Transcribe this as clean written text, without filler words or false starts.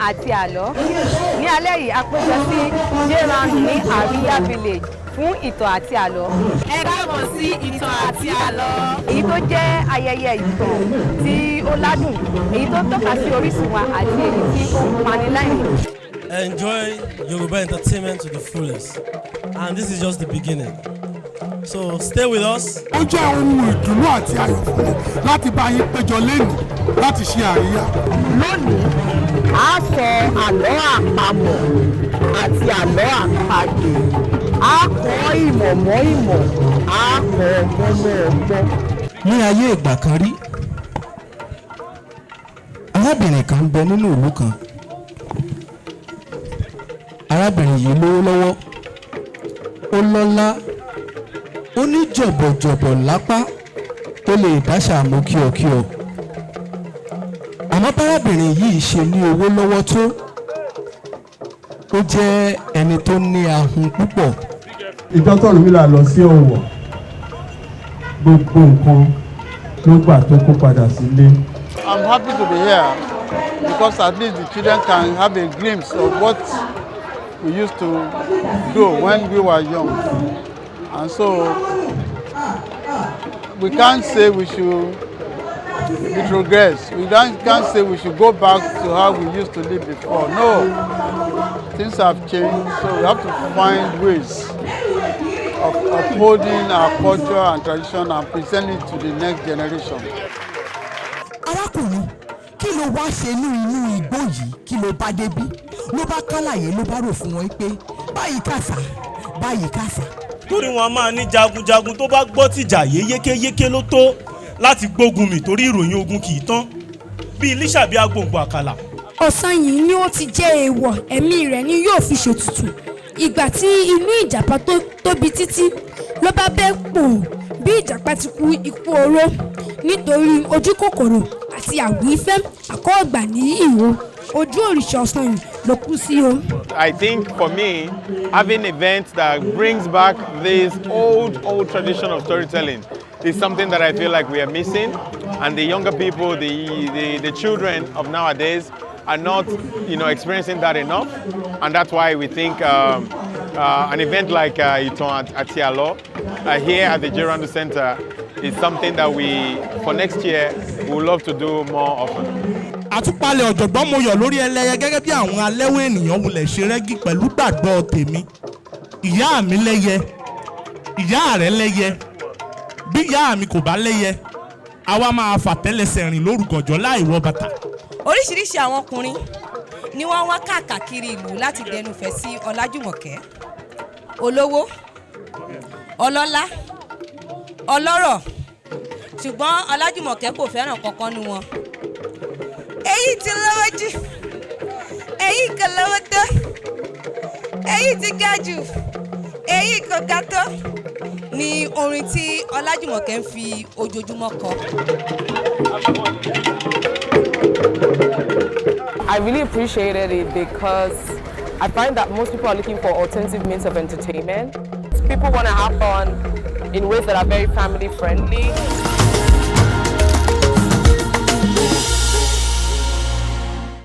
àti àlọ́. Ní alẹ́ yìí a péjọ sí Randle ní Ariya Village fún ìtàn àti àlọ́. Ẹ káàbọ̀ sí ìtàn àti àlọ́. Èyí tó jẹ́ ayẹyẹ ìtàn tí ó ládùn, èyí tó tọ́ka sí orísun wa àti èyí tí ó ń pani lẹ́rìn. Enjoy Yorùbá entertainment to the fullest, and this is just the beginning. So stay with us. Ó jẹ́ ohun ìdùnnú àti ayọ̀ fún mi láti bá yín péjọ lẹ́nu láti ṣe àríyá. Lónìí, a sọ àlọ́ àpamọ̀ àti àlọ́ àpagbè. A kọ́ ìmọ̀ mọ́ ìmọ̀, a kọ́ ọgbọ́n mọ́ ọgbọ́n. Ní ayé ìgbà kan rí, arábìnrin kan ń bẹ nínú ìlú kan. Arábìnrin yìí lówó lọ́wọ́, ó lọ́lá, ó ní jọ̀bọ̀jọ̀bọ̀ lápá tó lè dáṣà mú kíọkíọ. Àmọ́ bárábìnrin yìí ṣe ní owó lọ́wọ́ tó, ó jẹ́ ẹni tó ní ahun púpọ̀. Ìjọ t'Ọ̀rúnmìlà lọ sí Ọ̀wọ̀, gbogbo nǹkan ló gbà tó kó padà sílé. I'm happy to be here because at least the children can have a glimpse of what we used to do when we were young. And so we can't say we should retrogress. We can't say we should go back to how we used to live before. No, things have changed, so we have to find ways of upholding our culture and tradition and presenting it to the next generation. Arákùnrin, kí ló wá ṣe inú igbó yìí? Kí ló bá débí? Ló bá kálàyé ló bá rò fún wọn pé báyìí kàṣà, báyìí kàṣà. Torí wọn máa ní jagunjagun tó bá gbọ́ tìjà yékéyéké ló tó láti gbógun mi torí ìròyìn ogun kì í tán bí Lísà bí agbòǹgbò àkàlà. Ọ̀sán yìí ni ó ti jẹ́ èèwọ̀, ẹ̀mí rẹ̀ ni yóò fi ṣètùtù. Ìgbà tí inú ìjàpá tó tóbi títí ló bá bẹ́ pò bí ìjàpá ti kú ikú oró nítorí ojú kòkòrò àti àwífẹ́ àkọ́ọ̀gbà ní ìhó ojú òrìṣà ọ̀sán yìí ló kú sí o. I think for me, having events that brings back this old tradition of storytelling is something that I feel like we are missing, and the younger people, the children of nowadays are not, experiencing that enough, and that's why we think an event like Ìtàn Àti Àlọ here at the Randle Centre is something that for next year, we would love to do more often. Àtúpalẹ̀ ọ̀jọ̀gbọ́n Moyọ̀ lórí ẹlẹ́yẹ gẹ́gẹ́ bí àwọn alẹ́wọ̀ ènìyàn wulẹ̀ ṣe rẹ́gí pẹ̀lú gbàgbọ́ tèmi. Ìyá mi lẹ́yẹ, ìyá rẹ̀ lẹ́yẹ, bí ìyá mi kò bá lẹ́yẹ, àwa máa fàtẹ́lẹsẹ̀ rìn lórúkọjọ́ láì wọ bàtà. Oríṣiríṣi àwọn ọkùnrin ni wọ́n wá káàkiri ìlú láti dẹnufẹ̀ sí Ọlájùmọ̀kẹ́. Olówó, ọlọ́lá, ọlọ́rọ̀, ṣùgbọ́n Ọlájùmọ̀kẹ́ kò fẹ́ràn kankan nínú wọn. Èyí ti lọ́wọ́ jù, èyí kò lọ́wọ́ tó, èyí ti ga jù, èyí kò ga tó ni orin tí Ọlájùmọ̀kẹ́ ń fi ojoojúmọ́ kọ. I really appreciated it because I find that most people are looking for alternative means of entertainment. People want to have fun in ways that are very family friendly.